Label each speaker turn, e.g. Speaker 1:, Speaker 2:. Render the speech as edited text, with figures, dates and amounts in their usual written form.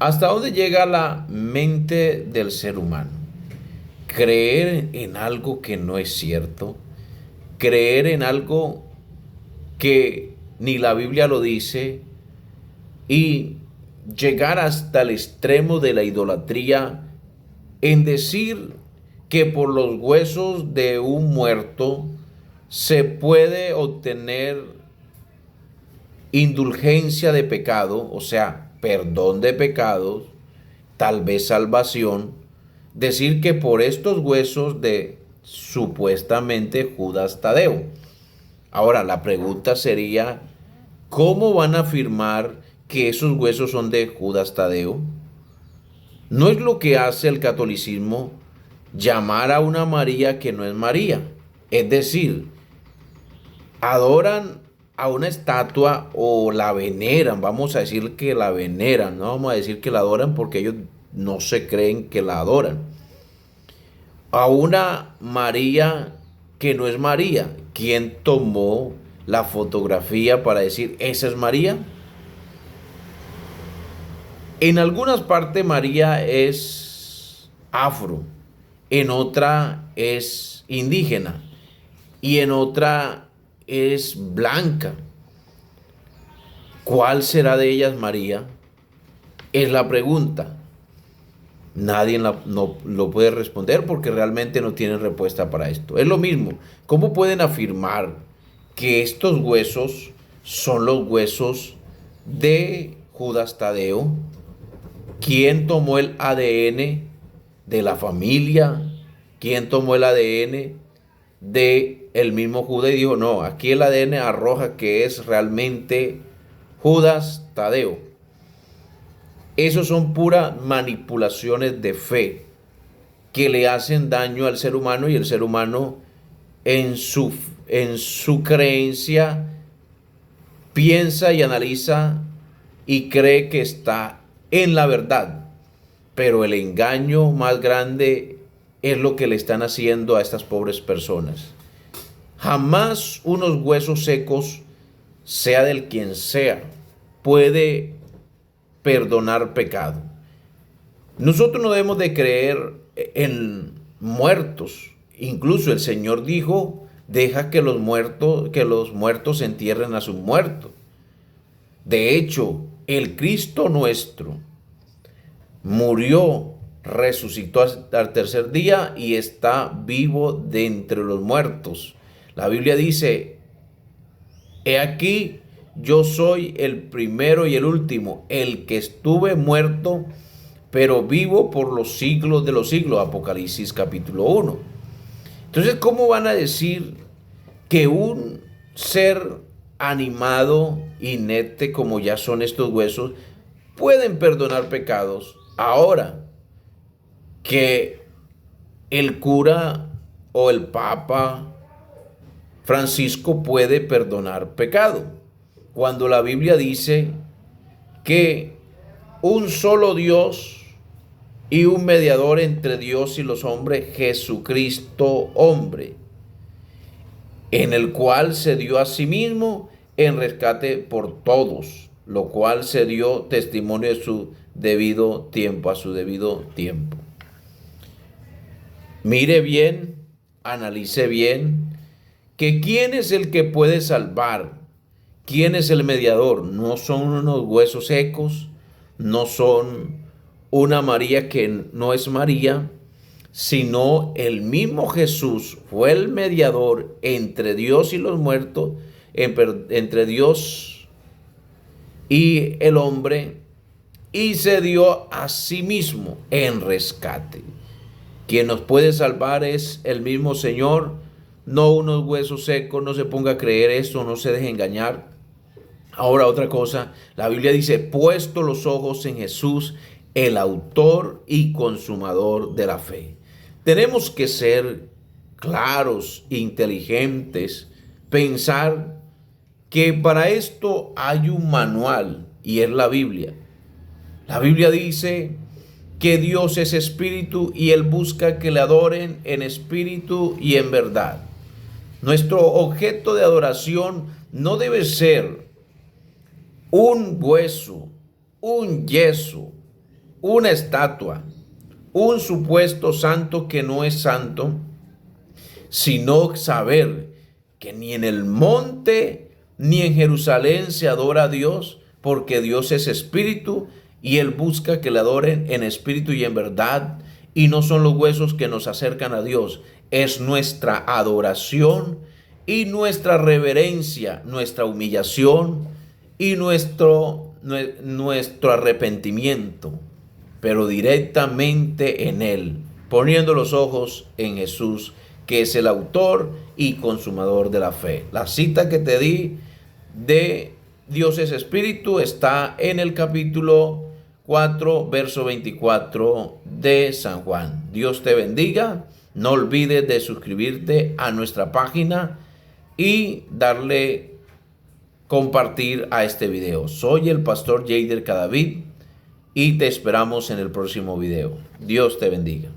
Speaker 1: ¿Hasta dónde llega la mente del ser humano? Creer en algo que no es cierto, creer en algo que ni la Biblia lo dice y llegar hasta el extremo de la idolatría en decir que por los huesos de un muerto se puede obtener indulgencia de pecado, o sea, perdón de pecados, tal vez salvación, decir que por estos huesos de supuestamente Judas Tadeo. Ahora, la pregunta sería, ¿cómo van a afirmar que esos huesos son de Judas Tadeo? No es lo que hace el catolicismo llamar a una María que no es María. Es decir, adoran a una estatua o la veneran, vamos a decir que la veneran, no vamos a decir que la adoran porque ellos no se creen que la adoran. A una María que no es María. ¿Quién tomó la fotografía para decir esa es María? En algunas partes María es afro, en otra es indígena y en otra es blanca. ¿Cuál será de ellas María? Es la pregunta. Nadie no lo puede responder porque realmente no tienen respuesta para esto. Es lo mismo. ¿Cómo pueden afirmar que estos huesos son los huesos de Judas Tadeo? ¿Quién tomó el ADN de la familia? ¿Quién tomó el ADN de el mismo Judas y dijo, no, aquí el ADN arroja que es realmente Judas Tadeo? Esos son puras manipulaciones de fe que le hacen daño al ser humano y el ser humano en su, en su creencia piensa y analiza y cree que está en la verdad. Pero el engaño más grande es lo que le están haciendo a estas pobres personas. Jamás unos huesos secos, sea del quien sea, puede perdonar pecado. Nosotros no debemos de creer en muertos. Incluso el Señor dijo, deja que los muertos entierren a sus muertos. De hecho, el Cristo nuestro murió, resucitó al tercer día y está vivo de entre los muertos. La Biblia dice, he aquí, yo soy el primero y el último, el que estuve muerto, pero vivo por los siglos de los siglos. Apocalipsis capítulo 1. Entonces, ¿cómo van a decir que un ser animado, inerte, como ya son estos huesos, pueden perdonar pecados? Ahora que el cura o el papa Francisco puede perdonar pecado, cuando la Biblia dice que un solo Dios y un mediador entre Dios y los hombres, Jesucristo hombre, en el cual se dio a sí mismo en rescate por todos, lo cual se dio testimonio de su debido tiempo, a su debido tiempo. Mire bien, analice bien, que quién es el que puede salvar, quién es el mediador. No son unos huesos secos, no son una María que no es María, sino el mismo Jesús fue el mediador entre Dios y los muertos, entre Dios y el hombre, y se dio a sí mismo en rescate. Quien nos puede salvar es el mismo Señor, no unos huesos secos. No se ponga a creer esto, no se deje engañar. Ahora otra cosa, la Biblia dice, puesto los ojos en Jesús, el autor y consumador de la fe. Tenemos que ser claros, inteligentes, pensar que para esto hay un manual y es la Biblia. La Biblia dice que Dios es espíritu y Él busca que le adoren en espíritu y en verdad. Nuestro objeto de adoración no debe ser un hueso, un yeso, una estatua, un supuesto santo que no es santo, sino saber que ni en el monte ni en Jerusalén se adora a Dios, porque Dios es espíritu y Él busca que le adoren en espíritu y en verdad, y no son los huesos que nos acercan a Dios, es nuestra adoración y nuestra reverencia, nuestra humillación y nuestro arrepentimiento, pero directamente en Él, poniendo los ojos en Jesús, que es el autor y consumador de la fe. La cita que te di de Dios es Espíritu está en el capítulo 4, verso 24 de San Juan. Dios te bendiga. No olvides de suscribirte a nuestra página y darle compartir a este video. Soy el pastor Jader Cadavid y te esperamos en el próximo video. Dios te bendiga.